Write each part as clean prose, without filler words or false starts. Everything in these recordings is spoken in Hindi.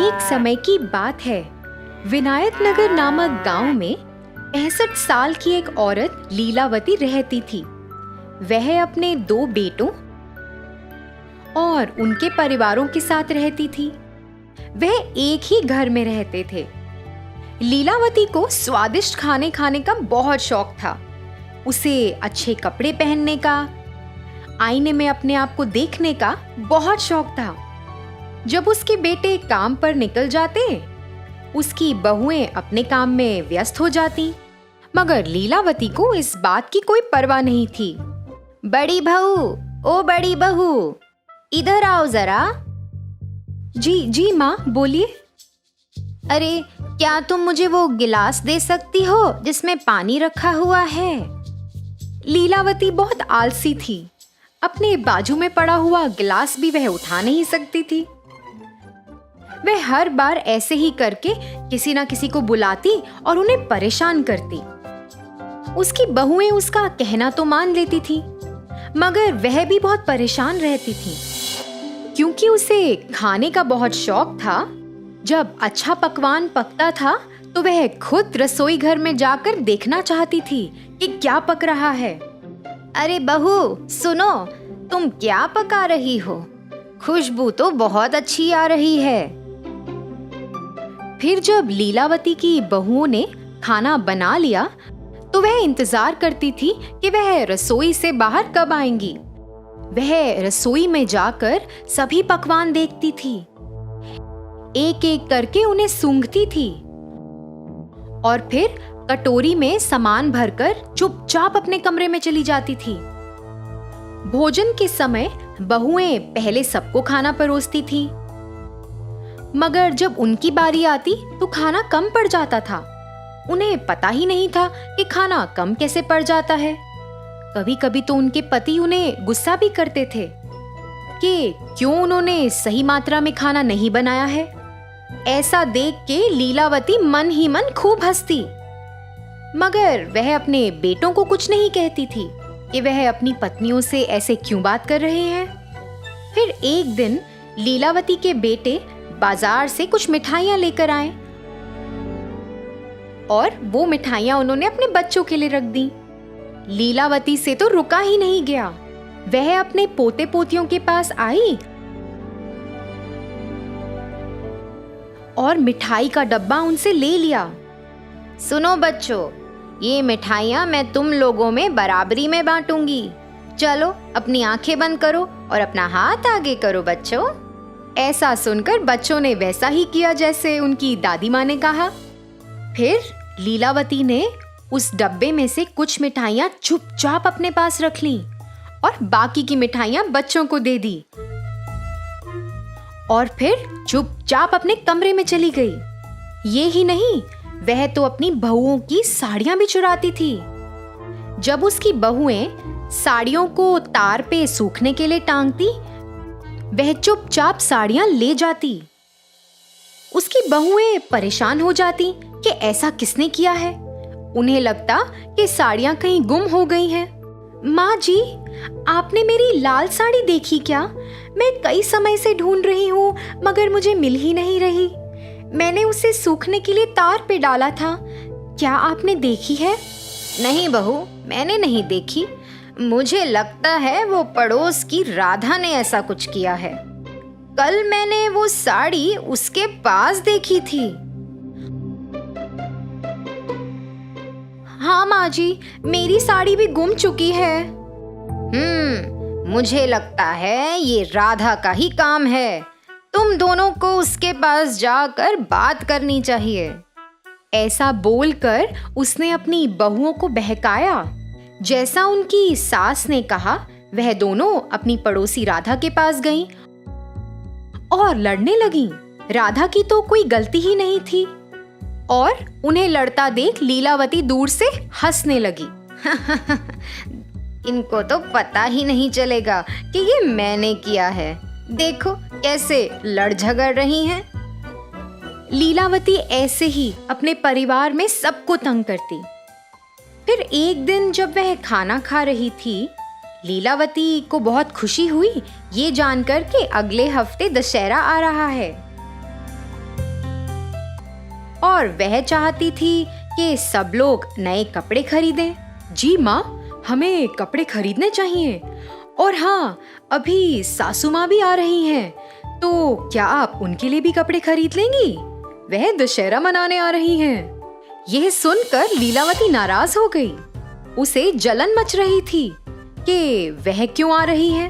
एक समय की बात है। विनायक नगर नामक गांव में 65 साल की एक औरत लीलावती रहती थी। वह अपने 2 बेटों और उनके परिवारों के साथ रहती थी। वह एक ही घर में रहते थे। लीलावती को स्वादिष्ट खाने खाने का बहुत शौक था। उसे अच्छे कपड़े पहनने का, आईने में अपने आप को देखने का बहुत शौक था। जब उसके बेटे काम पर निकल जाते, उसकी बहुएं अपने काम में व्यस्त हो जाती, मगर लीलावती को इस बात की कोई परवाह नहीं थी। बड़ी बहू, ओ बड़ी बहू, इधर आओ जरा। जी माँ, बोलिए। अरे, क्या तुम मुझे वो गिलास दे सकती हो जिसमें पानी रखा हुआ है? लीलावती बहुत आलसी थी। अपने बाजू में पड़ा हुआ गिलास भी वह उठा नहीं सकती थी। वह हर बार ऐसे ही करके किसी ना किसी को बुलाती और उन्हें परेशान करती। उसकी बहुएं उसका कहना तो मान लेती थी, मगर वह भी बहुत परेशान रहती थी, क्योंकि उसे खाने का बहुत शौक था। जब अच्छा पकवान पकता था तो वह खुद रसोई घर में जाकर देखना चाहती थी कि क्या पक रहा है। अरे बहू, सुनो, तुम क्या पका रही हो? खुशबू तो बहुत अच्छी आ रही है। फिर जब लीलावती की बहुओं ने खाना बना लिया तो वह इंतजार करती थी कि वह रसोई से बाहर कब आएंगी। वह रसोई में जाकर सभी पकवान देखती थी, एक एक करके उन्हें सूंघती थी और फिर कटोरी में सामान भरकर चुपचाप अपने कमरे में चली जाती थी। भोजन के समय बहुएं पहले सबको खाना परोसती थी, मगर जब उनकी बारी आती तो खाना कम पड़ जाता था। उन्हें पता ही नहीं था कि खाना कम कैसे पड़ जाता है। कभी कभी तो उनके पति उन्हें गुस्सा भी करते थे कि क्यों उन्होंने सही मात्रा में खाना नहीं बनाया है। ऐसा देख के लीलावती मन ही मन खूब हंसती, मगर वह अपने बेटों को कुछ नहीं कहती थी कि वह अपनी पत्नियों से ऐसे क्यों बात कर रहे हैं। फिर एक दिन लीलावती के बेटे बाजार से कुछ मिठाइयां लेकर आए और वो मिठाइयां उन्होंने अपने बच्चों के लिए रख दी। लीलावती से तो रुका ही नहीं गया। वह अपने पोते पोतियों के पास आई और मिठाई का डब्बा उनसे ले लिया। सुनो बच्चों, ये मिठाइयां मैं तुम लोगों में बराबरी में बांटूंगी। चलो, अपनी आंखें बंद करो और अपना हाथ आगे करो बच्चों। ऐसा सुनकर बच्चों ने वैसा ही किया जैसे उनकी दादी माँ ने कहा। फिर लीलावती ने उस डब्बे में से कुछ मिठाइयां चुपचाप अपने पास रख लीं और बाकी की मिठाइयां बच्चों को दे दी और फिर चुपचाप अपने कमरे में चली गई। ये ही नहीं, वह तो अपनी बहुओं की साड़ियां भी चुराती थी। जब उसकी बहुएं साड़ियों को तार पे सूखने के लिए टांगती, वह चुपचाप साड़ियां ले जाती। उसकी बहुएं परेशान हो जाती कि ऐसा किसने किया है। उन्हें लगता कि साड़ियां कहीं गुम हो गई हैं। माँ जी, आपने मेरी लाल साड़ी देखी क्या? मैं कई समय से ढूंढ रही हूँ, मगर मुझे मिल ही नहीं रही। मैंने उसे सूखने के लिए तार पे डाला था। क्या आपने देखी है? नहीं बहू, मैंने नहीं देखी। मुझे लगता है वो पड़ोस की राधा ने ऐसा कुछ किया है। कल मैंने वो साड़ी उसके पास देखी थी। हाँ माँ जी, मेरी साड़ी भी गुम चुकी है। मुझे लगता है ये राधा का ही काम है। तुम दोनों को उसके पास जाकर बात करनी चाहिए। ऐसा बोलकर उसने अपनी बहुओं को बहकाया। जैसा उनकी सास ने कहा, वह दोनों अपनी पड़ोसी राधा के पास गईं और लड़ने लगीं। राधा की तो कोई गलती ही नहीं थी और उन्हें लड़ता देख लीलावती दूर से हंसने लगी। इनको तो पता ही नहीं चलेगा कि ये मैंने किया है। देखो कैसे लड़ झगड़ रही हैं। लीलावती ऐसे ही अपने परिवार में सबको तंग करती। फिर एक दिन जब वह खाना खा रही थी, लीलावती को बहुत खुशी हुई ये जानकर कि अगले हफ्ते दशहरा आ रहा है। और वह चाहती थी कि सब लोग नए कपड़े खरीदें। जी माँ, हमें कपड़े खरीदने चाहिए। और हाँ, अभी सासू माँ भी आ रही हैं, तो क्या आप उनके लिए भी कपड़े खरीद लेंगी? वह दशहरा मनाने आ रही हैं। यह सुनकर लीलावती नाराज हो गई। उसे जलन मच रही थी कि वह क्यों आ रही है।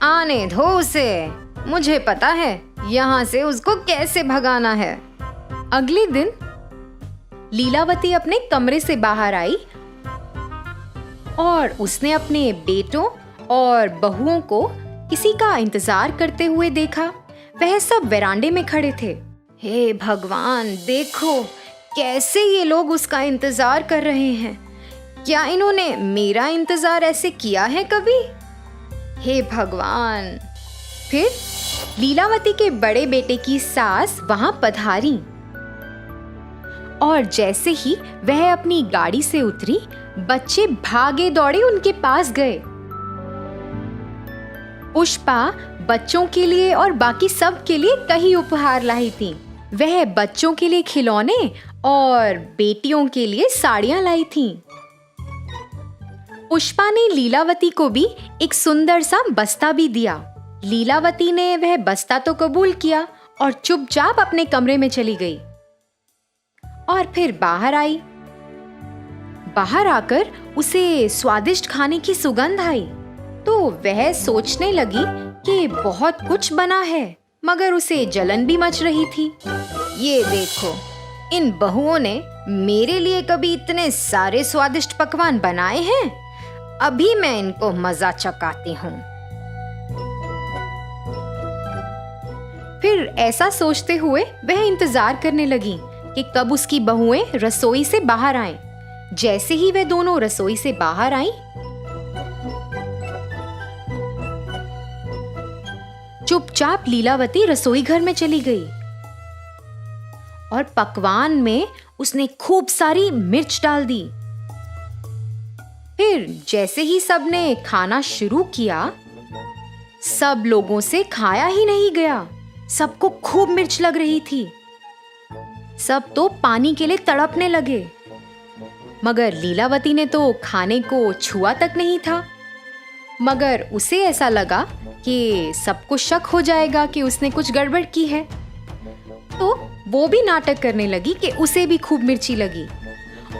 आने दो उसे, मुझे पता है यहाँ से उसको कैसे भगाना है। अगले दिन लीलावती अपने कमरे से बाहर आई और उसने अपने बेटों और बहुओं को किसी का इंतजार करते हुए देखा। वह सब वेरांडे में खड़े थे। हे भगवान, देखो कैसे ये लोग उसका इंतजार कर रहे हैं। क्या इन्होंने मेरा इंतजार ऐसे किया है कभी? हे भगवान। फिर लीलावती के बड़े बेटे की सास वहां पधारी और जैसे ही वह अपनी गाड़ी से उतरी, बच्चे भागे दौड़े उनके पास गए। पुष्पा बच्चों के लिए और बाकी सब के लिए कई उपहार लाई थी। वह बच्चों के लिए खिलौने और बेटियों के लिए साड़ियां लाई थीं। पुष्पा ने लीलावती को भी एक सुंदर सा बस्ता भी दिया। लीलावती ने वह बस्ता तो कबूल किया और चुपचाप अपने कमरे में चली गई और फिर बाहर आई। बाहर आकर उसे स्वादिष्ट खाने की सुगंध आई, तो वह सोचने लगी कि बहुत कुछ बना है, मगर उसे जलन भी मच रही थी। ये देखो, इन बहुओं ने मेरे लिए कभी इतने सारे स्वादिष्ट पकवान बनाए हैं। अभी मैं इनको मजा चखाती हूँ। फिर ऐसा सोचते हुए वह इंतजार करने लगी कि कब उसकी बहुएं रसोई से बाहर आएं। जैसे ही वे दोनों रसोई से बाहर आईं, चुपचाप लीलावती रसोई घर में चली गई और पकवान में उसने खूब सारी मिर्च डाल दी। फिर जैसे ही सबने खाना शुरू किया, सब लोगों से खाया ही नहीं गया। सबको खूब मिर्च लग रही थी। सब तो पानी के लिए तड़पने लगे, मगर लीलावती ने तो खाने को छुआ तक नहीं था। मगर उसे ऐसा लगा कि सबको शक हो जाएगा कि उसने कुछ गड़बड़ की है, तो वो भी नाटक करने लगी कि उसे भी खूब मिर्ची लगी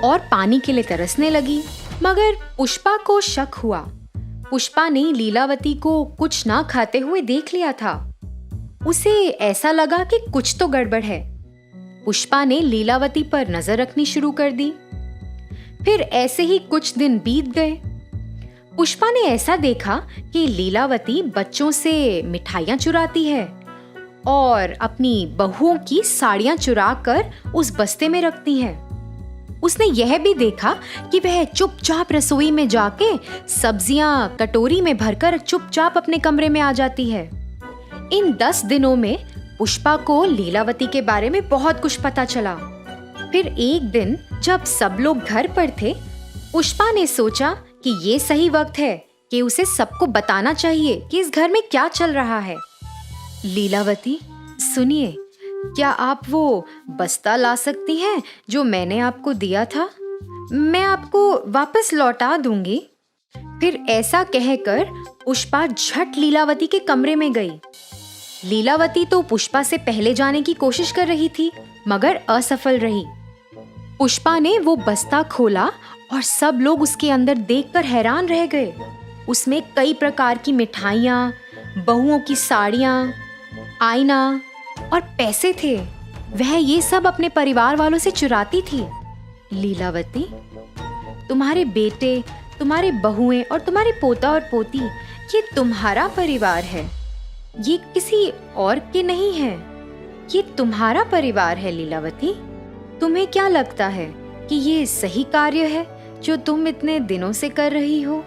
और पानी के लिए तरसने लगी। मगर पुष्पा को शक हुआ। पुष्पा ने लीलावती को कुछ ना खाते हुए देख लिया था। उसे ऐसा लगा कि कुछ तो गड़बड़ है। पुष्पा ने लीलावती पर नजर रखनी शुरू कर दी। फिर ऐसे ही कुछ दिन बीत गए। पुष्पा ने ऐसा देखा कि लीलावती बच्चों से मिठाइयां चुराती है और अपनी बहुओं की साड़ियां चुरा कर उस बस्ते में रखती है। उसने यह भी देखा कि वह चुपचाप रसोई में जाके सब्जियां कटोरी में भरकर चुपचाप अपने कमरे में आ जाती है। इन 10 दिनों में पुष्पा को लीलावती के बारे में बहुत कुछ पता चला। फिर एक दिन जब सब लोग घर पर थे, पुष्पा ने सोचा कि ये सही वक्त है कि उसे सबको बताना चाहिए कि इस घर में क्या चल रहा है। लीलावती, सुनिए, क्या आप वो बस्ता ला सकती हैं जो मैंने आपको दिया था? मैं आपको वापस लौटा दूंगी। फिर ऐसा कहकर पुष्पा झट लीलावती के कमरे में गई। लीलावती तो पुष्पा से पहले जाने की कोशिश कर रही थी, मगर असफल रही। पुष्पा ने वो बस्ता खोला और सब लोग उसके अंदर देखकर हैरान रह गए। उसमें कई प्रकार की मिठाइयाँ, बहुओं की साड़ियाँ, आईना और पैसे थे। वह ये सब अपने परिवार वालों से चुराती थी। लीलावती, तुम्हारे बेटे, तुम्हारे बहुएं और तुम्हारे पोता और पोती, ये तुम्हारा परिवार है। ये किसी और के नहीं है। ये तुम्हारा परिवार है लीलावती। तुम्हें क्या लगता है कि ये सही कार्य है जो तुम इतने दिनों से कर रही हो?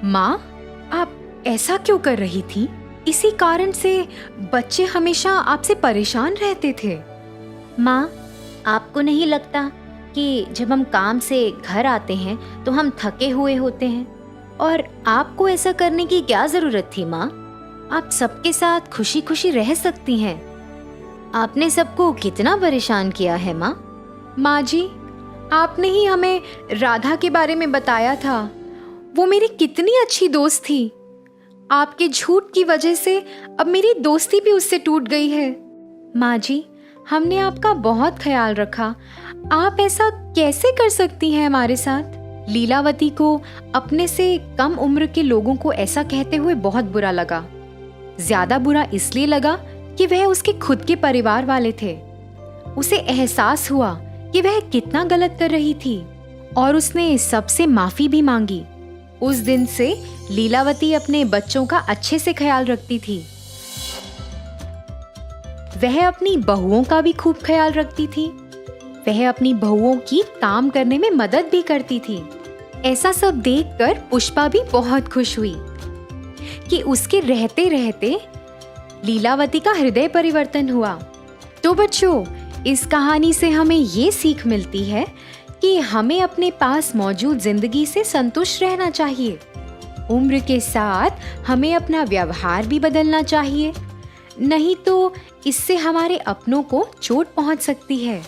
माँ, आप ऐसा क्यों कर रही थी? इसी कारण से बच्चे हमेशा आपसे परेशान रहते थे। माँ, आपको नहीं लगता कि जब हम काम से घर आते हैं तो हम थके हुए होते हैं? और आपको ऐसा करने की क्या जरूरत थी माँ? आप सबके साथ खुशी खुशी रह सकती हैं। आपने सबको कितना परेशान किया है माँ? माँ जी, आपने ही हमें राधा के बारे में बताया था। वो मेरी कितनी अच्छी दोस्त थी। आपके झूठ की वजह से अब मेरी दोस्ती भी उससे टूट गई है। माँ जी, हमने आपका बहुत ख्याल रखा। आप ऐसा कैसे कर सकती हैं हमारे साथ? लीलावती को अपने से कम उम्र के लोगों को ऐसा कहते हुए बहुत बुरा लगा। ज्यादा बुरा इसलिए लगा कि वह उसके खुद के परिवार वाले थे। उसे एहसास हुआ कि वह कितना गलत कर रही थी और उसने सबसे माफी भी मांगी। उस दिन से लीलावती अपने बच्चों का अच्छे से ख्याल रखती थी। वह अपनी बहुओं का भी खूब ख्याल रखती थी। वह अपनी बहुओं की काम करने में मदद भी करती थी। ऐसा सब देखकर पुष्पा भी बहुत खुश हुई कि उसके रहते रहते लीलावती का हृदय परिवर्तन हुआ। तो बच्चों, इस कहानी से हमें ये सीख मिलती है कि हमें अपने पास मौजूद जिंदगी से संतुष्ट रहना चाहिए। उम्र के साथ हमें अपना व्यवहार भी बदलना चाहिए, नहीं तो इससे हमारे अपनों को चोट पहुंच सकती है।